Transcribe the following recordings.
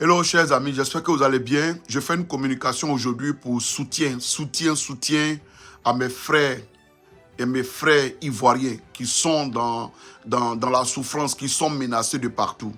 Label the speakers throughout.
Speaker 1: Hello chers amis, j'espère que vous allez bien. Je fais une communication aujourd'hui pour soutien à mes frères et mes frères ivoiriens qui sont dans la souffrance, qui sont menacés de partout.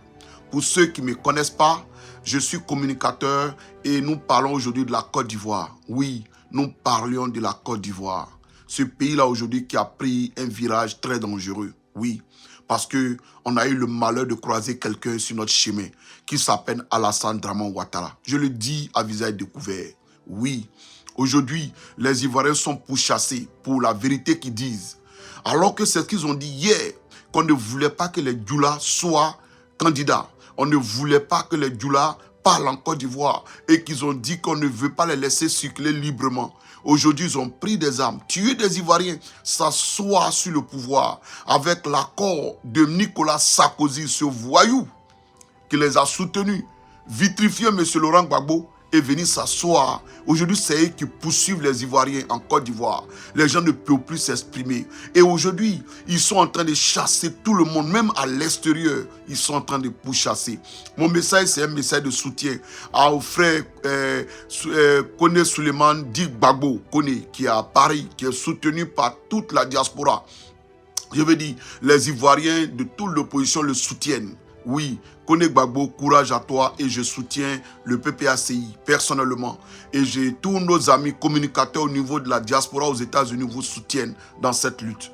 Speaker 1: Pour ceux qui ne me connaissent pas, je suis communicateur et nous parlons aujourd'hui de la Côte d'Ivoire. Oui, nous parlions de la Côte d'Ivoire. Ce pays-là aujourd'hui qui a pris un virage très dangereux. Oui, parce qu'on a eu le malheur de croiser quelqu'un sur notre chemin qui s'appelle Alassane Draman Ouattara. Je le dis à visage découvert. Oui, aujourd'hui, les Ivoiriens sont pourchassés pour la vérité qu'ils disent. Alors que c'est ce qu'ils ont dit hier, qu'on ne voulait pas que les Djoula soient candidats. On ne voulait pas que les Djoula parlent en Côte d'Ivoire et qu'ils ont dit qu'on ne veut pas les laisser circuler librement. Aujourd'hui, ils ont pris des armes, tué des Ivoiriens, s'asseoir sur le pouvoir avec l'accord de Nicolas Sarkozy, ce voyou qui les a soutenus, vitrifier M. Laurent Gbagbo et venir s'asseoir. Aujourd'hui, c'est eux qui poursuivent les Ivoiriens en Côte d'Ivoire. Les gens ne peuvent plus s'exprimer. Et aujourd'hui, ils sont en train de chasser tout le monde, même à l'extérieur. Ils sont en train de pourchasser. Mon message, c'est un message de soutien au frère Kone Suleiman dit Gbagbo, Kone, qui est à Paris, qui est soutenu par toute la diaspora. Je veux dire, les Ivoiriens de toute l'opposition le soutiennent. Oui, Kone Gbagbo, courage à toi et je soutiens le PPACI personnellement. Et tous nos amis communicateurs au niveau de la diaspora aux États-Unis vous soutiennent dans cette lutte.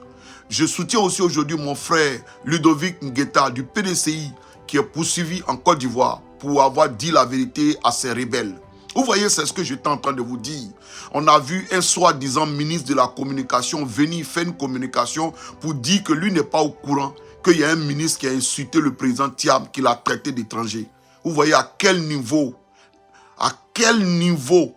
Speaker 1: Je soutiens aussi aujourd'hui mon frère Ludovic Ngueta du PDCI qui est poursuivi en Côte d'Ivoire pour avoir dit la vérité à ces rebelles. Vous voyez, c'est ce que j'étais en train de vous dire. On a vu un soi-disant ministre de la communication venir faire une communication pour dire que lui n'est pas au courant qu'il y a un ministre qui a insulté le président Thiam, qui l'a traité d'étranger. Vous voyez à quel niveau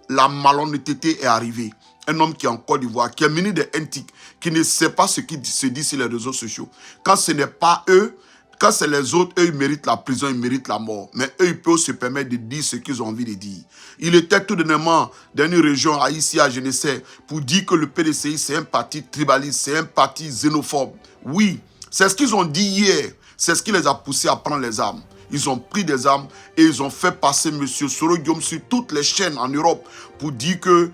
Speaker 1: la malhonnêteté est arrivée. Un homme qui est en Côte d'Ivoire, qui est ministre de NTIC, qui ne sait pas ce qui se dit sur les réseaux sociaux. Quand ce n'est pas eux, quand c'est les autres, eux, ils méritent la prison, ils méritent la mort. Mais eux, ils peuvent se permettre de dire ce qu'ils ont envie de dire. Il était tout dernièrement dans une région, ici à Genesais, pour dire que le PDCI, c'est un parti tribaliste, c'est un parti xénophobe. Oui, c'est ce qu'ils ont dit hier. C'est ce qui les a poussés à prendre les armes. Ils ont pris des armes et ils ont fait passer M. Soro Guillaume sur toutes les chaînes en Europe pour dire que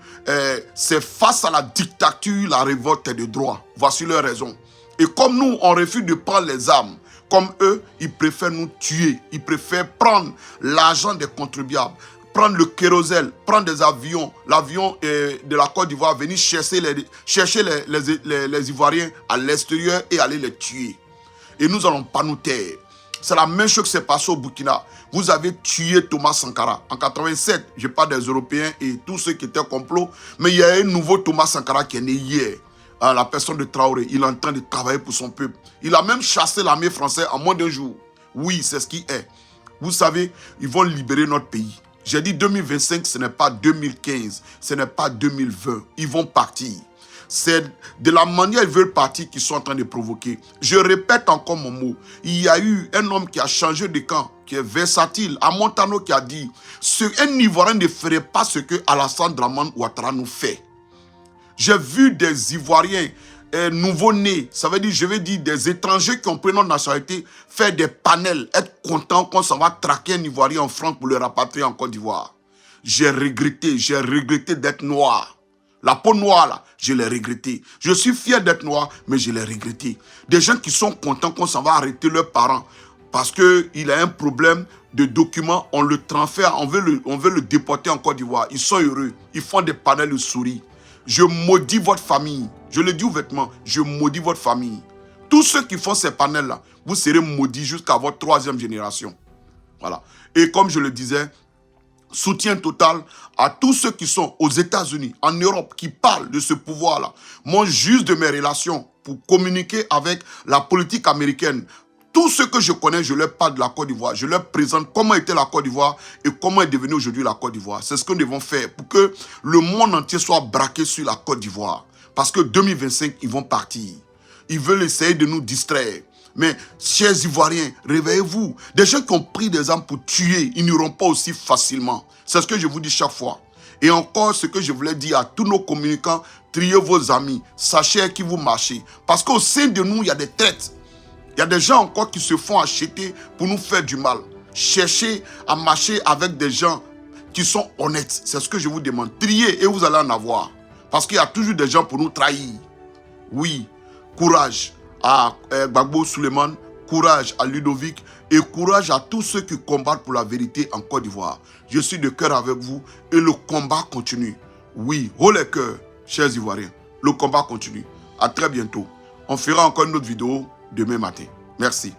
Speaker 1: c'est face à la dictature, la révolte est de droit. Voici leur raison. Et comme nous, on refuse de prendre les armes, comme eux, ils préfèrent nous tuer. Ils préfèrent prendre l'argent des contribuables, prendre le kérosène, prendre des avions, l'avion de la Côte d'Ivoire, venir chercher les Ivoiriens à l'extérieur et aller les tuer. Et nous n'allons pas nous taire. C'est la même chose qui s'est passée au Burkina. Vous avez tué Thomas Sankara. En 87, je parle des Européens et tous ceux qui étaient complot, mais il y a un nouveau Thomas Sankara qui est né hier. La personne de Traoré, il est en train de travailler pour son peuple. Il a même chassé l'armée française en moins d'un jour. Oui, c'est ce qui est. Vous savez, ils vont libérer notre pays. J'ai dit 2025, ce n'est pas 2015, ce n'est pas 2020. Ils vont partir. C'est de la manière ils veulent partir qu'ils sont en train de provoquer. Je répète encore mon mot. Il y a eu un homme qui a changé de camp, qui est versatile, à Montano, qui a dit un Ivoirien ne ferait pas ce que Alassane Draman Ouattara nous fait. J'ai vu des Ivoiriens nouveau-nés, ça veut dire, je vais dire, des étrangers qui ont pris notre nationalité, faire des panels, être contents qu'on s'en va traquer un Ivoirien en France pour le rapatrier en Côte d'Ivoire. J'ai regretté d'être noir. La peau noire, là, je l'ai regretté. Je suis fier d'être noir, mais je l'ai regretté. Des gens qui sont contents qu'on s'en va arrêter leurs parents parce qu'il a un problème de documents, on le transfère, on veut le déporter en Côte d'Ivoire. Ils sont heureux, ils font des panels de souris. Je maudis votre famille. Je le dis ouvertement, je maudis votre famille. Tous ceux qui font ces panels-là, vous serez maudits jusqu'à votre 3e génération. Voilà. Et comme je le disais, soutien total à tous ceux qui sont aux États-Unis, en Europe, qui parlent de ce pouvoir-là. Moi, juste de mes relations pour communiquer avec la politique américaine. Tout ce que je connais, je leur parle de la Côte d'Ivoire. Je leur présente comment était la Côte d'Ivoire et comment est devenue aujourd'hui la Côte d'Ivoire. C'est ce que nous devons faire pour que le monde entier soit braqué sur la Côte d'Ivoire. Parce que 2025, ils vont partir. Ils veulent essayer de nous distraire. Mais, chers Ivoiriens, réveillez-vous. Des gens qui ont pris des armes pour tuer, ils n'iront pas aussi facilement. C'est ce que je vous dis chaque fois. Et encore, ce que je voulais dire à tous nos communicants, triez vos amis, sachez à qui vous marchez. Parce qu'au sein de nous, il y a des traites. Il y a des gens encore qui se font acheter pour nous faire du mal. Cherchez à marcher avec des gens qui sont honnêtes. C'est ce que je vous demande. Triez et vous allez en avoir. Parce qu'il y a toujours des gens pour nous trahir. Oui, courage à Gbagbo Suleiman, courage à Ludovic et courage à tous ceux qui combattent pour la vérité en Côte d'Ivoire. Je suis de cœur avec vous et le combat continue. Oui, haut les cœurs, chers Ivoiriens. Le combat continue. À très bientôt. On fera encore une autre vidéo demain matin. Merci.